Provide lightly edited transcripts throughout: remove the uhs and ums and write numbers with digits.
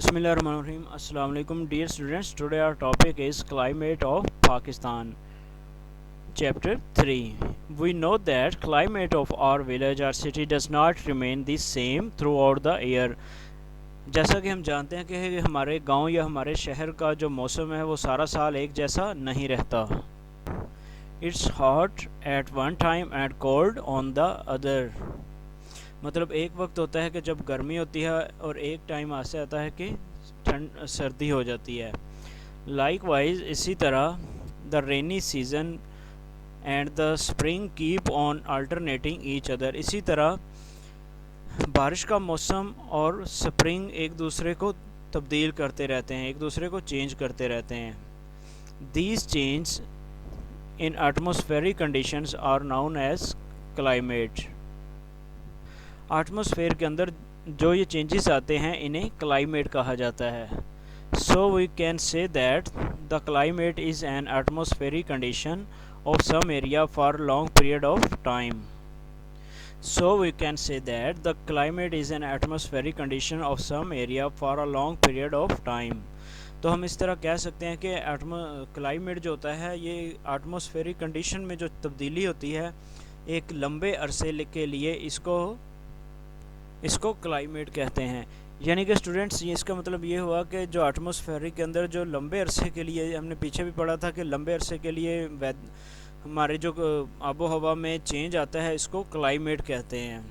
Bismillahirrahmanirrahim. Assalamu alaikum dear students. Today our topic is climate of Pakistan. Chapter 3. We know that climate of our village or city does not remain the same throughout the year. जैसा कि हम जानते हैं कि हमारे गांव या हमारे शहर का जो मौसम है वो सारा साल एक जैसा नहीं रहता. It's hot at one time and cold on the other. मतलब एक वक्त होता है कि जब गर्मी होती है और एक टाइम ऐसे आता है कि ठंड सर्दी हो जाती है. लाइक वाइज इसी तरह the rainy season and the spring keep on alternating each other. इसी तरह बारिश का मौसम और स्प्रिंग एक दूसरे को तब्दील करते रहते हैं, एक दूसरे को चेंज करते रहते हैं. These change in atmospheric conditions are known as climate. Atmosphere के अंदर जो ये चेंजेस आते हैं इन्हें क्लाइमेट कहा जाता है. So we can say that the climate is an atmospheric condition of some area for long period of time. So we can say that the climate is an atmospheric condition of some area for a long period of time. तो हम इस तरह कह सकते हैं कि climate जो होता है ये एटमॉस्फेरिक कंडीशन में जो तब्दीली होती है एक लंबे अरसे के लिए इसको क्लाइमेट कहते हैं. यानी कि स्टूडेंट्स ये इसका मतलब ये हुआ कि जो एटमॉस्फेरिक के अंदर जो लंबे अरसे के लिए, हमने पीछे भी पढ़ा था कि लंबे अरसे के लिए हमारे जो आबो हवा में चेंज आता है इसको क्लाइमेट कहते हैं.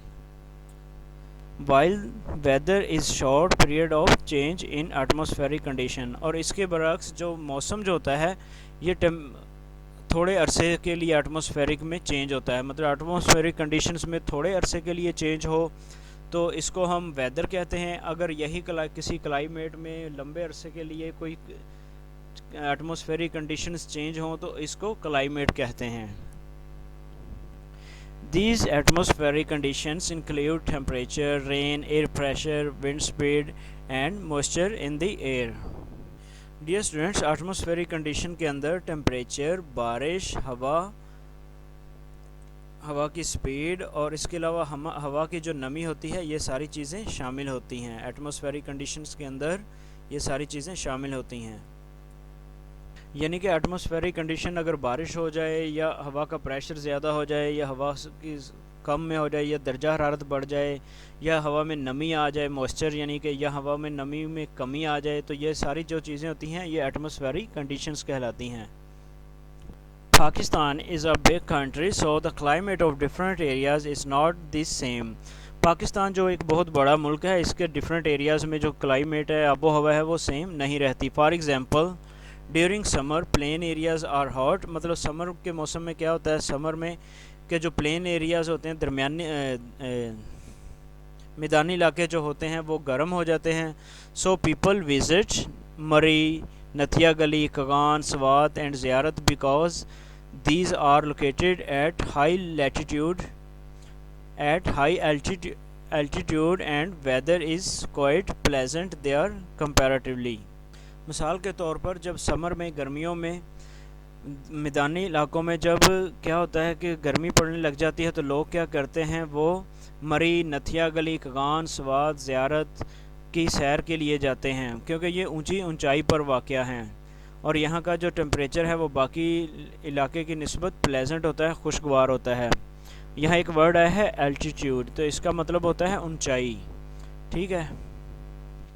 While weather is short period of change in atmospheric condition. और इसके बरक्स जो मौसम जो होता है ये थोड़े अरसे के लिए एटमॉस्फेरिक में चेंज होता है. मतलब एटमॉस्फेरिक कंडीशंस में थोड़े अरसे के लिए चेंज हो तो इसको हम वेदर कहते हैं. अगर यही किसी क्लाइमेट में लंबे अरसे के लिए कोई एटमॉस्फेरिक कंडीशंस चेंज हों तो इसको क्लाइमेट कहते हैं. These atmospheric conditions include temperature, rain, air pressure, wind speed and moisture in the air. Dear students, atmospheric condition के अंदर temperature, बारिश, हवा की स्पीड और इसके अलावा हवा की जो नमी होती है ये सारी चीज़ें शामिल होती हैं. एटमॉस्फेरिक कंडीशंस के अंदर ये सारी चीज़ें शामिल होती हैं. यानी कि एटमॉस्फेरिक कंडीशन अगर बारिश हो जाए या हवा का प्रेशर ज़्यादा हो जाए या हवा की कम में हो जाए या दर्जा हरारत बढ़ जाए या हवा में नमी आ जाए, मॉइस्चर यानी कि या हवा में नमी में कमी आ जाए, तो ये सारी जो चीज़ें होती हैं ये एटमॉस्फेरिक कंडीशंस कहलाती हैं. Pakistan is a big country so the climate of different areas is not the same. Pakistan जो एक बहुत बड़ा मुल्क है इसके डिफरेंट एरियाज़ में जो क्लाइमेट है, आबो हवा है, वो सेम नहीं रहती. For example during summer plain areas are hot. मतलब समर के मौसम में क्या होता है, समर में के जो प्लेन एरियाज़ होते हैं, दरमियानी मैदानी इलाके जो होते हैं वो गर्म हो जाते हैं. सो पीपल विज़िट मरी, नथिया गली, कगान, स्वात एंड ज़ियारत because these are located at high latitude at high altitude and weather is quite pleasant there comparatively. मिसाल के तौर पर जब समर में, गर्मियों में मैदानी इलाकों में जब क्या होता है कि गर्मी पड़ने लग जाती है तो लोग क्या करते हैं, वो मरी, नथिया गली, कगान, स्वात, ज़ियारत की सैर के लिए जाते हैं क्योंकि ये ऊंचाई पर वाक़या हैं और यहाँ का जो टेम्परेचर है वो बाकी इलाके की निस्बत प्लेजेंट होता है, खुशगवार होता है. यहाँ एक वर्ड आया है एल्टीट्यूड, तो इसका मतलब होता है ऊंचाई. ठीक है.